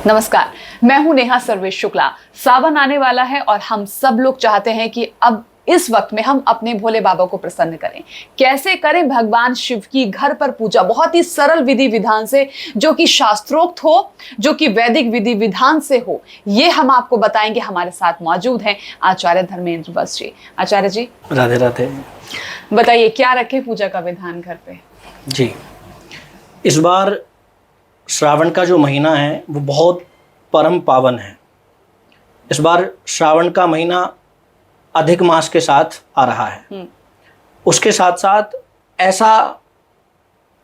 नमस्कार, मैं हूं नेहा सर्वेश शुक्ला। सावन आने वाला है और हम सब लोग चाहते हैं कि अब इस वक्त में हम अपने भोले बाबा को प्रसन्न करें। कैसे करें भगवान शिव की घर पर पूजा बहुत ही सरल विधि विधान से, जो कि शास्त्रोक्त हो, जो कि वैदिक विधि विधान से हो, ये हम आपको बताएंगे। हमारे साथ मौजूद हैं आचार्य धर्मेंद्र वत्स जी। आचार्य जी राधे राधे। बताइए क्या रखें पूजा का विधान घर पे? जी, इस बार श्रावण का जो महीना है वो बहुत परम पावन है। इस बार श्रावण का महीना अधिक मास के साथ आ रहा है। उसके साथ साथ ऐसा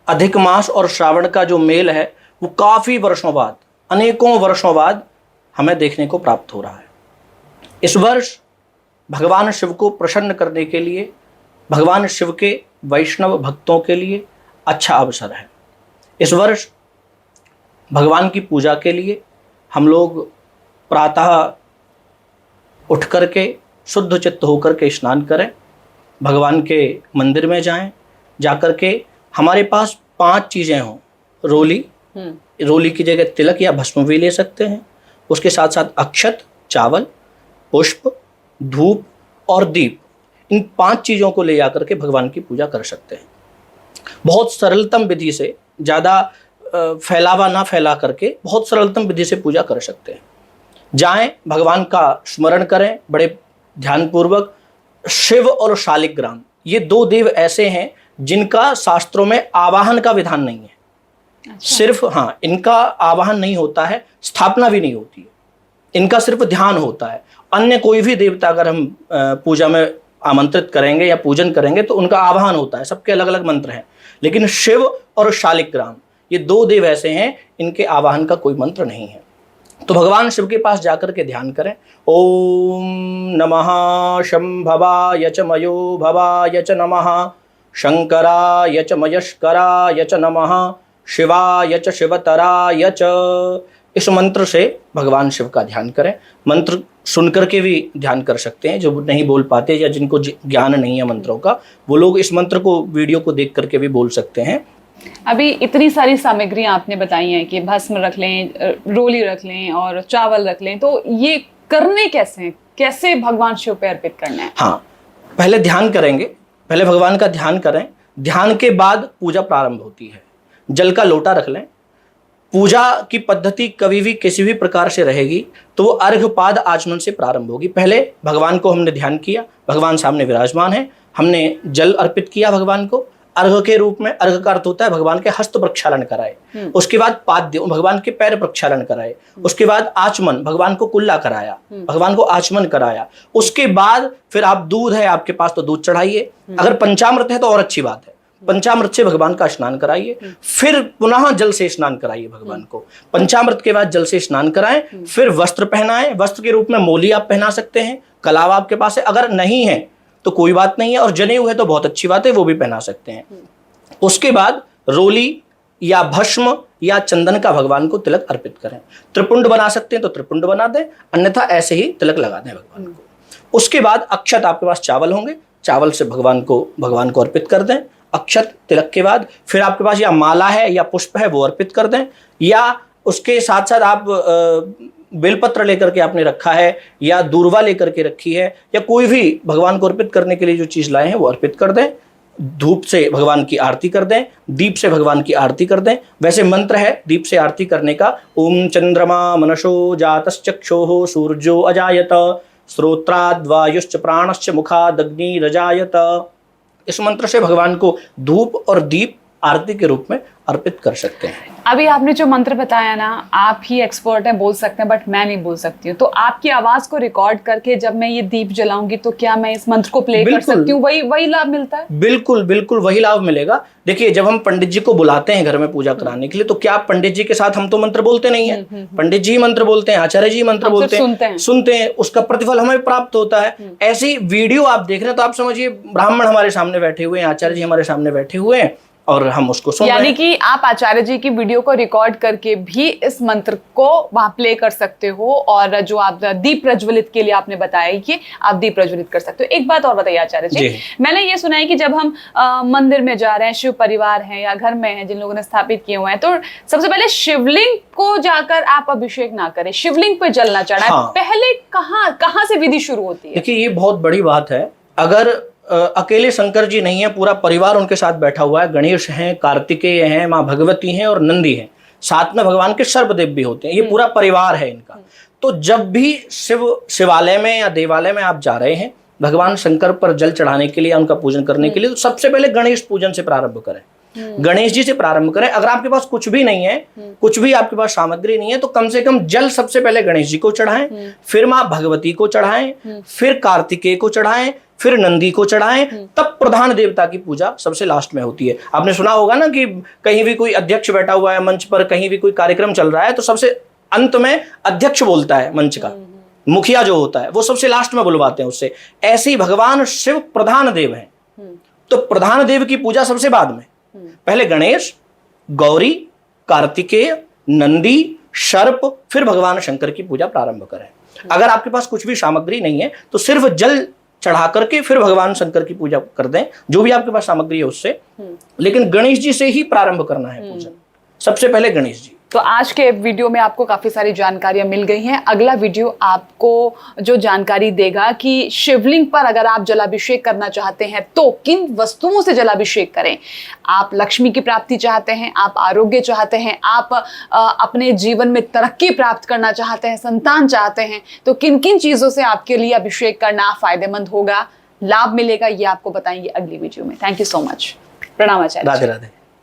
अधिक मास और श्रावण का जो मेल है वो काफ़ी वर्षों बाद, अनेकों वर्षों बाद हमें देखने को प्राप्त हो रहा है। इस वर्ष भगवान शिव को प्रसन्न करने के लिए, भगवान शिव के वैष्णव भक्तों के लिए अच्छा अवसर है। इस वर्ष भगवान की पूजा के लिए हम लोग प्रातः उठ करके शुद्ध चित्त होकर के स्नान करें, भगवान के मंदिर में जाएं, जाकर के हमारे पास 5 चीज़ें हों। रोली की जगह तिलक या भस्म भी ले सकते हैं। उसके साथ साथ अक्षत, चावल, पुष्प, धूप और दीप, इन 5 चीज़ों को ले जाकर के भगवान की पूजा कर सकते हैं। बहुत सरलतम विधि से, ज़्यादा फैलावा ना फैला करके बहुत सरलतम विधि से पूजा कर सकते हैं। जाएं, भगवान का स्मरण करें बड़े ध्यानपूर्वक। शिव और शालिग्राम, ये 2 देव ऐसे हैं जिनका शास्त्रों में आवाहन का विधान नहीं है। अच्छा। सिर्फ इनका आवाहन नहीं होता है, स्थापना भी नहीं होती है, इनका सिर्फ ध्यान होता है। अन्य कोई भी देवता अगर हम पूजा में आमंत्रित करेंगे या पूजन करेंगे तो उनका आवाहन होता है, सबके अलग अलग मंत्र हैं। लेकिन शिव और शालिग्राम, ये 2 देव ऐसे हैं, इनके आवाहन का कोई मंत्र नहीं है। तो भगवान शिव के पास जाकर के ध्यान करें। ओम नमः शंभवाय च मयो भवाय च नमः, शंकराय च मयस्कराय च नमः, शिवाय च शिवतराय च। इस मंत्र से भगवान शिव का ध्यान करें। मंत्र सुनकर के भी ध्यान कर सकते हैं, जो नहीं बोल पाते या जिनको ज्ञान नहीं है मंत्रों का, वो लोग इस मंत्र को वीडियो को देख करके भी बोल सकते हैं। अभी इतनी सारी सामग्री आपने बताई है कि भस्म रख लें, रोली रख लें और चावल रख लें, तो ये करने कैसे हैं? कैसे भगवान शिव पे अर्पित करना है? पहले ध्यान करेंगे, पहले भगवान का ध्यान करें। ध्यान के बाद पूजा प्रारंभ होती है। जल का लोटा रख लें। पूजा की पद्धति कभी भी किसी भी प्रकार से रहेगी तो वो अर्घपाद आचमन से प्रारंभ होगी। पहले भगवान को हमने ध्यान किया, भगवान सामने विराजमान है, हमने जल अर्पित किया भगवान को अर्घ के रूप में। अर्घ का अर्थ होता है भगवान के हस्त प्रक्षालन कराए। उसके बाद पाद्य, भगवान के पैर प्रक्षालन कराए। उसके बाद आचमन, भगवान को कुल्ला कराया, भगवान को आचमन कराया। उसके बाद फिर आप दूध है आपके पास तो दूध चढ़ाइए, अगर पंचामृत है तो और अच्छी बात है, पंचामृत से भगवान का स्नान कराइए। फिर पुनः जल से स्नान कराइए भगवान को। पंचामृत के बाद जल से स्नान कराएं। फिर वस्त्र पहनाएं। वस्त्र के रूप में मोली आप पहना सकते हैं, कलावा आपके पास है, अगर नहीं है तो कोई बात नहीं है, और जनेऊ है तो बहुत अच्छी बात है, वो भी पहना सकते हैं। उसके बाद रोली या भस्म या चंदन का भगवान को तिलक अर्पित करें। त्रिपुंड बना सकते हैं तो त्रिपुंड बना दें, अन्यथा ऐसे ही तिलक लगा दें भगवान को। उसके बाद अक्षत, आपके पास चावल होंगे, चावल से भगवान को अर्पित कर दें। अक्षत तिलक के बाद फिर आपके पास या माला है या पुष्प है वो अर्पित कर दें, या उसके साथ साथ आप बेलपत्र लेकर के आपने रखा है या दूर्वा लेकर के रखी है, या कोई भी भगवान को अर्पित करने के लिए जो चीज़ लाए हैं वो अर्पित कर दें। धूप से भगवान की आरती कर दें, दीप से भगवान की आरती कर दें। वैसे मंत्र है दीप से आरती करने का, ओम चंद्रमा मनसो जातश्चक्षोः सूर्यो अजायत, श्रोत्राद् वायुश्च प्राणश्च मुखादग्नि रजायत। इस मंत्र से भगवान को धूप और दीप आरती के रूप में अर्पित कर सकते हैं। अभी आपने जो मंत्र बताया ना, आप ही एक्सपर्ट हैं, बोल सकते हैं, बट मैं नहीं बोल सकती हूँ। तो आपकी आवाज को रिकॉर्ड करके जब मैं ये दीप जलाऊंगी तो क्या मैं इस मंत्र को प्ले कर सकती हूँ? वही लाभ मिलता है? बिल्कुल बिल्कुल वही लाभ मिलेगा। देखिए, जब हम पंडित जी को बुलाते हैं घर में पूजा कराने के लिए, तो क्या पंडित जी के साथ हम तो मंत्र बोलते नहीं है, पंडित जी मंत्र बोलते हैं, आचार्य जी मंत्र बोलते हैं, सुनते हैं, उसका प्रतिफल हमें प्राप्त होता है। ऐसी वीडियो आप देख रहे हैं तो आप समझिए ब्राह्मण हमारे सामने बैठे हुए हैं, आचार्य जी हमारे सामने बैठे हुए हैं, और हम उसको सुन रहे यानी हैं। कि आप आचार्य जी की वीडियो को रिकॉर्ड करके भी इस मंत्र को वहां प्ले कर सकते हो, और जो आप दीप प्रज्वलित के लिए आपने बताया कि आप दीप प्रज्वलित कर सकते हो। एक बात और बताइए आचार्य जी, मैंने ये सुना है कि जब हम मंदिर में जा रहे हैं, शिव परिवार है या घर में है जिन लोगों ने स्थापित किए हुए हैं, तो सबसे पहले शिवलिंग को जाकर आप अभिषेक ना करें, शिवलिंग पे जल ना चढ़ाएं। हाँ। पहले कहाँ से विधि शुरू होती है? देखिए, ये बहुत बड़ी बात है। अगर अकेले शंकर जी नहीं है, पूरा परिवार उनके साथ बैठा हुआ है, गणेश हैं, कार्तिकेय हैं, माँ भगवती हैं और नंदी हैं, साथ में भगवान के सर्पदेव भी होते हैं, ये पूरा परिवार है इनका। तो जब भी शिवालय में या देवालय में आप जा रहे हैं भगवान शंकर पर जल चढ़ाने के लिए, उनका पूजन करने के लिए, तो सबसे पहले गणेश पूजन से प्रारंभ करें, गणेश जी से प्रारंभ करें। अगर आपके पास कुछ भी नहीं है, कुछ भी आपके पास सामग्री नहीं है, तो कम से कम जल सबसे पहले गणेश जी को चढ़ाएं, फिर माँ भगवती को चढ़ाएं, फिर कार्तिकेय को चढ़ाएं, फिर नंदी को चढ़ाएं, तब प्रधान देवता की पूजा सबसे लास्ट में होती है। आपने सुना होगा ना कि कहीं भी कोई अध्यक्ष बैठा हुआ है मंच पर, कहीं भी कोई कार्यक्रम चल रहा है, तो सबसे अंत में अध्यक्ष बोलता है, मंच का मुखिया जो होता है वो सबसे लास्ट में बुलवाते हैं उससे। ऐसे ही भगवान शिव प्रधान देव हैं, तो प्रधान देव की पूजा सबसे बाद में। पहले गणेश, गौरी, कार्तिकेय, नंदी, सर्प, फिर भगवान शंकर की पूजा प्रारंभ करें। अगर आपके पास कुछ भी सामग्री नहीं है तो सिर्फ जल चढ़ा करके फिर भगवान शंकर की पूजा कर दें, जो भी आपके पास सामग्री है उससे। लेकिन गणेश जी से ही प्रारंभ करना है पूजन, सबसे पहले गणेश जी। तो आज के वीडियो में आपको काफी सारी जानकारियां मिल गई हैं। अगला वीडियो आपको जो जानकारी देगा कि शिवलिंग पर अगर आप जलाभिषेक करना चाहते हैं तो किन वस्तुओं से जलाभिषेक करें। आप लक्ष्मी की प्राप्ति चाहते हैं, आप आरोग्य चाहते हैं, आप अपने जीवन में तरक्की प्राप्त करना चाहते हैं, संतान चाहते हैं, तो किन किन चीजों से आपके लिए अभिषेक करना फायदेमंद होगा, लाभ मिलेगा, ये आपको बताएंगे अगली वीडियो में। Thank you so much. प्रणाम आचार्य। राधे राधे।